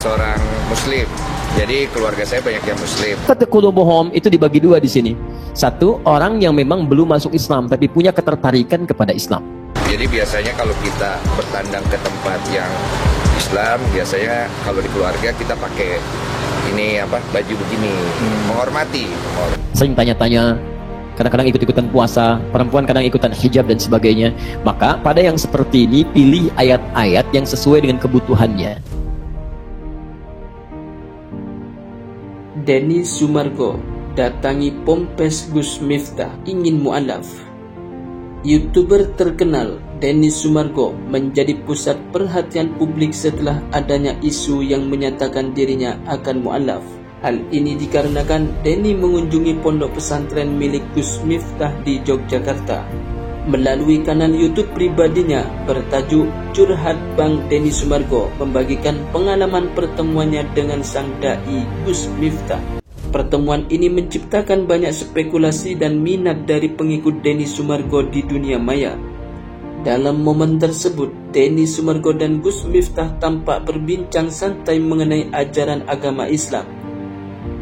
seorang muslim. Jadi keluarga saya banyak yang muslim. Kata qulubuhum itu dibagi dua di sini. Satu, orang yang memang belum masuk Islam tapi punya ketertarikan kepada Islam. Jadi biasanya kalau kita bertandang ke tempat yang Islam, biasanya kalau di keluarga kita pakai baju begini, menghormati. Sering tanya-tanya, kadang-kadang ikut-ikutan puasa, perempuan kadang ikutan hijab dan sebagainya. Maka pada yang seperti ini, pilih ayat-ayat yang sesuai dengan kebutuhannya. Denny Sumargo datangi Pompes Gus Miftah ingin mu'alaf. YouTuber terkenal Denny Sumargo menjadi pusat perhatian publik setelah adanya isu yang menyatakan dirinya akan mu'alaf. Hal ini dikarenakan Denny mengunjungi pondok pesantren milik Gus Miftah di Yogyakarta. Melalui kanal YouTube pribadinya bertajuk Curhat Bang Denny Sumargo membagikan pengalaman pertemuannya dengan sang dai Gus Miftah. Pertemuan ini menciptakan banyak spekulasi dan minat dari pengikut Denny Sumargo di dunia maya. Dalam momen tersebut, Denny Sumargo dan Gus Miftah tampak berbincang santai mengenai ajaran agama Islam.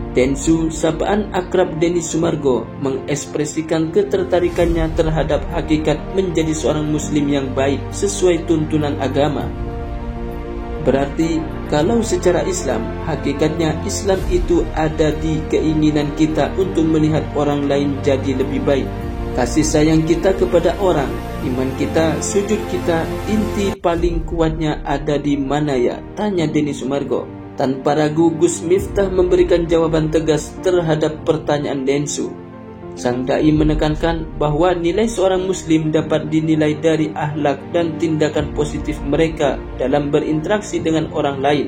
Densu, sapaan akrab Denny Sumargo, mengekspresikan ketertarikannya terhadap hakikat menjadi seorang muslim yang baik sesuai tuntunan agama. Berarti kalau secara Islam, hakikatnya Islam itu ada di keinginan kita untuk melihat orang lain jadi lebih baik. Kasih sayang kita kepada orang, iman kita, sujud kita, inti paling kuatnya ada di mana ya? Tanya Denny Sumargo. Tanpa ragu, Gus Miftah memberikan jawaban tegas terhadap pertanyaan Densu. Sang dai menekankan bahwa nilai seorang muslim dapat dinilai dari akhlak dan tindakan positif mereka dalam berinteraksi dengan orang lain.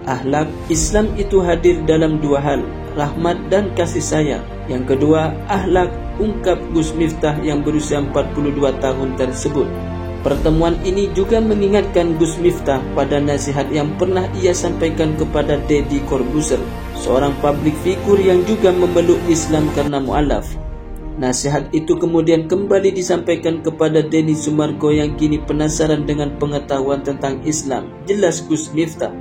Akhlak Islam itu hadir dalam dua hal, rahmat dan kasih sayang. Yang kedua, akhlak, ungkap Gus Miftah yang berusia 42 tahun tersebut. Pertemuan ini juga mengingatkan Gus Miftah pada nasihat yang pernah ia sampaikan kepada Deddy Corbuzier, seorang publik figur yang juga memeluk Islam karena mu'alaf. Nasihat itu kemudian kembali disampaikan kepada Denny Sumargo yang kini penasaran dengan pengetahuan tentang Islam. Jelas Gus Miftah,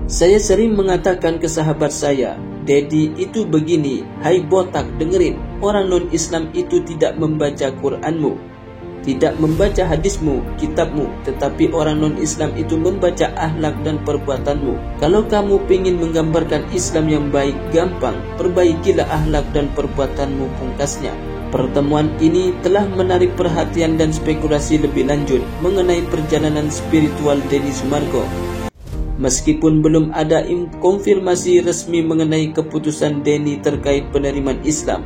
"Saya sering mengatakan ke sahabat saya, Deddy itu begini, hai botak dengerin, orang non-Islam itu tidak membaca Quranmu, tidak membaca hadismu, kitabmu, tetapi orang non-Islam itu membaca akhlak dan perbuatanmu. Kalau kamu ingin menggambarkan Islam yang baik, gampang, perbaikilah akhlak dan perbuatanmu," pungkasnya. Pertemuan ini telah menarik perhatian dan spekulasi lebih lanjut mengenai perjalanan spiritual Denny Sumargo. Meskipun belum ada konfirmasi resmi mengenai keputusan Denny terkait penerimaan Islam,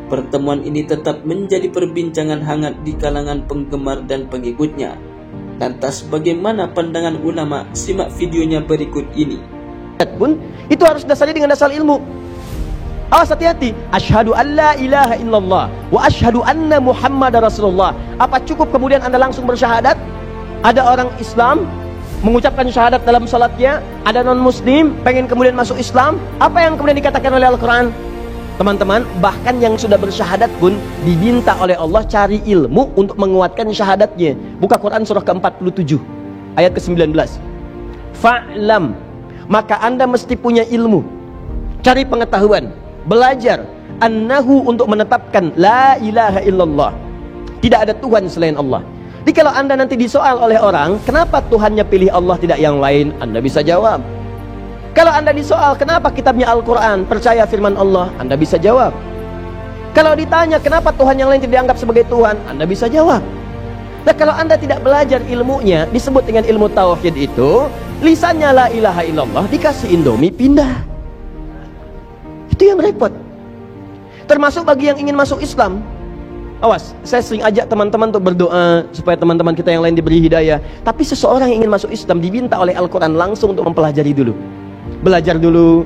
pertemuan ini tetap menjadi perbincangan hangat di kalangan penggemar dan pengikutnya. Lantas bagaimana pandangan ulama? Simak videonya berikut ini. Pun itu harus dasarnya dengan dasar ilmu. Awas, hati-hati. Asyhadu an la ilaha illallah wa asyhadu anna Muhammadar Rasulullah. Apa cukup kemudian Anda langsung bersyahadat? Ada orang Islam mengucapkan syahadat dalam salatnya, ada non-muslim pengen kemudian masuk Islam. Apa yang kemudian dikatakan oleh Al-Quran? Teman-teman, bahkan yang sudah bersyahadat pun diminta oleh Allah cari ilmu untuk menguatkan syahadatnya. Buka Quran surah ke-47 ayat ke-19. Fa'lam, maka Anda mesti punya ilmu, cari pengetahuan, belajar annahu untuk menetapkan la ilaha illallah, tidak ada Tuhan selain Allah. Jadi kalau Anda nanti disoal oleh orang, kenapa Tuhannya pilih Allah tidak yang lain, Anda bisa jawab. Kalau Anda disoal kenapa kitabnya Al-Quran percaya firman Allah, Anda bisa jawab. Kalau ditanya kenapa Tuhan yang lain tidak dianggap sebagai Tuhan, Anda bisa jawab. Nah, kalau Anda tidak belajar ilmunya, disebut dengan ilmu tauhid itu, lisannya la ilaha illallah, dikasih Indomie pindah. Itu yang repot. Termasuk bagi yang ingin masuk Islam. Awas, saya sering ajak teman-teman untuk berdoa supaya teman-teman kita yang lain diberi hidayah. Tapi seseorang yang ingin masuk Islam diminta oleh Al-Quran langsung untuk mempelajari dulu, belajar dulu,